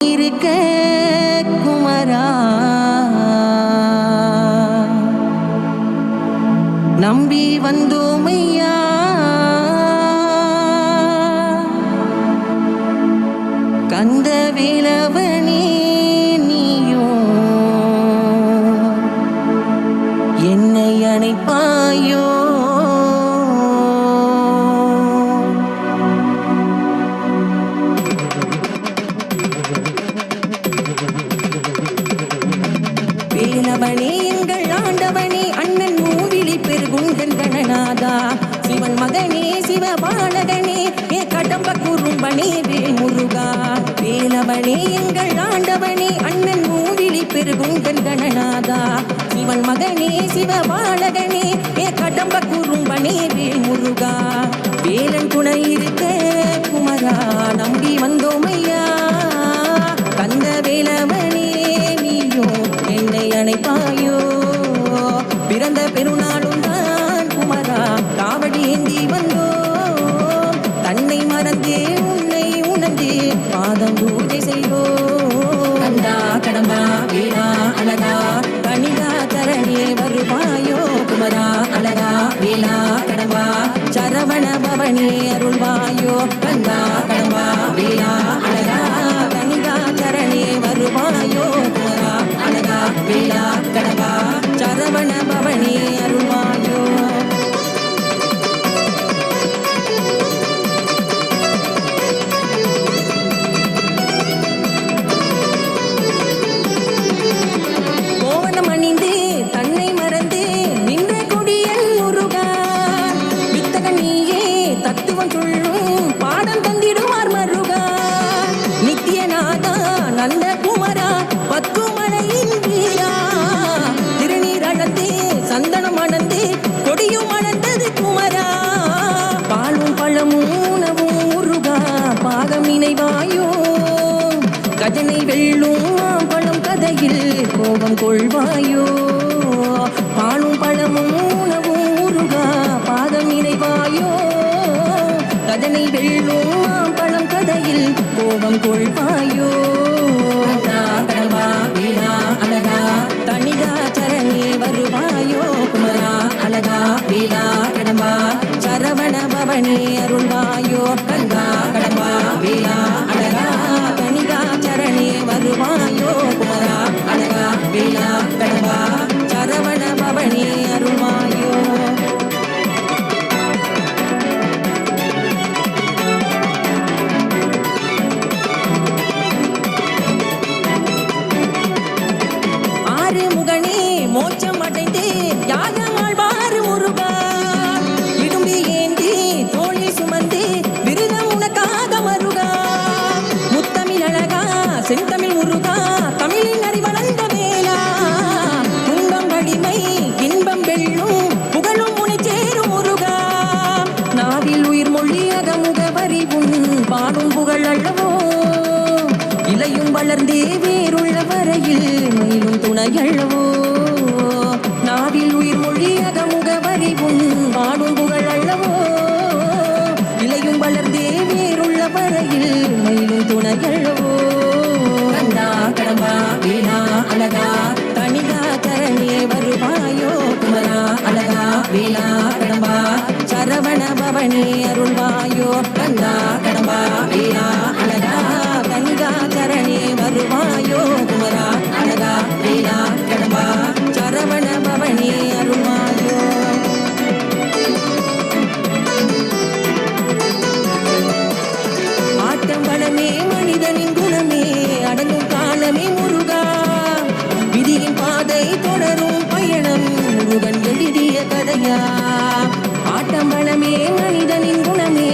இருக்க குமரா நம்பி வந்தோமையா கந்த வேலவனே நீயும் என்னை அணைப்பாயோ வேலவனே எங்கள் ஆண்டவனே அண்ணன் மூவிலி பெருகுண்டன் கணநாதா சிவன் மகனே சிவபாலகனே ஏ கடம்ப குறும்பனே வேல் முருகா வேலவனே எங்கள் ஆண்டவனே அண்ணன் மூவிலி பெருகுண்டன் கணநாதா சிவன் மகனே சிவபாலகனே ஏ கடம்ப குறும்பனே வேல் முருகா வேலன் துணை இருக்க குமரா நம்பி வந்தோமையா கந்த வேலவனே நீயோ என்னை அணைப்பாயோ பிறந்த பெருநாளும் தான் குமரா காவடி ஏந்தி வந்தோம் தன்னை மறந்தே உன்னை உணர்ந்தே பாதம் பூஜை செய்தோம் கந்தா கடம்பா வேளா அழகா கணிதா தரணே வருவாயோ குமரா அழகா வேளா கடம்பா சரவண பவனே அருள்வாயோ கந்தா கடம்பா வேளா அழகா கணிதா தரணே வருவாயோ குமரா அழகா வேளா கடம்பா சரவண பவனே அருள்வாயோ கோவணம் அணிந்து தன்னை மறந்து நின்ற கொடியன் முருகா வித்தகன் நீயே தத்துவம் சொல்லும் பாடம் தந்திடுவார் மருகா நித்தியநாதா நந்த குமரா பத்துமலையின் வீரா திருநீர் அழந்து சந்தனம் அணந்து கொடியும் அணந்தது குமரா பாலும் பழமும் உணவும் முருகா பாகம் நினைவாயோ கஜனை வெல்லும் பழம் கதையில் கோபம் கொள்வாயோ பாலும் பழமும் உணவும் முருகா பாகம் நினைவாயோ கஜனை வெல்லும் பழம் கதையில் கோபம் கொள்வாயோ கடம்பா வீணா அழகா தனிகா சரணே வருவாயோ குமரா அழகா வீணா கடம்பா சரவண பவனே அருள்வாயோ கந்தா கடம்பா வீணா அழகா தனிகா சரணே வருவாயோ குமரா அழகா வீணா கடம்பா சரவண பவனே அருள்வாயோ முகனே மோட்சம் அடைந்து யாகமாழ்வார் முருகா இடும்பி ஏந்தி தோழி சுமந்து விருதம் உனக்காக மருகா முத்தமிழ் அழகா செந்தமிழ் முருகா தமிழின் அறிவளந்த வேளா துன்பம் வலிமை இன்பம் வெல்லும் புகழும் முனை சேரும் முருகா நாவில் உயிர் மொழியக முகவரி உன் பாடும் புகழ் அல்லவோ இலையும் வளர்ந்தே வேறுள்ள வரையில் மேலும் துணையல்லவோ நாவில் உயிர் மொழியக முகவரி உன் பாடும் புகழ் அல்லவோ இலையும் வளர்ந்தே வேறுள்ள வரையில் மேலும் துணையல்லவோ கந்தா கடம்பா வீணா அழகா தனிகா தரணே வருவாயோ குமரா அழகா வீணா கடம்பா சரவண பவனே அருள்வாயோ கந்தா கடம்பா வீணா அழகா கனிகா சரணே வருவாயோ குமரா அழகா வீணா கடம்பா சரவண பவனே அருள்வாயோ ஆட்டம் படமே மனிதனின் குணமே அடங்கும் காலமே முருகா விதியின் பாதை தொடரும் பயணம் முருகன் எழுதிய கதையா ஆட்டம் படமே மனிதனின் குணமே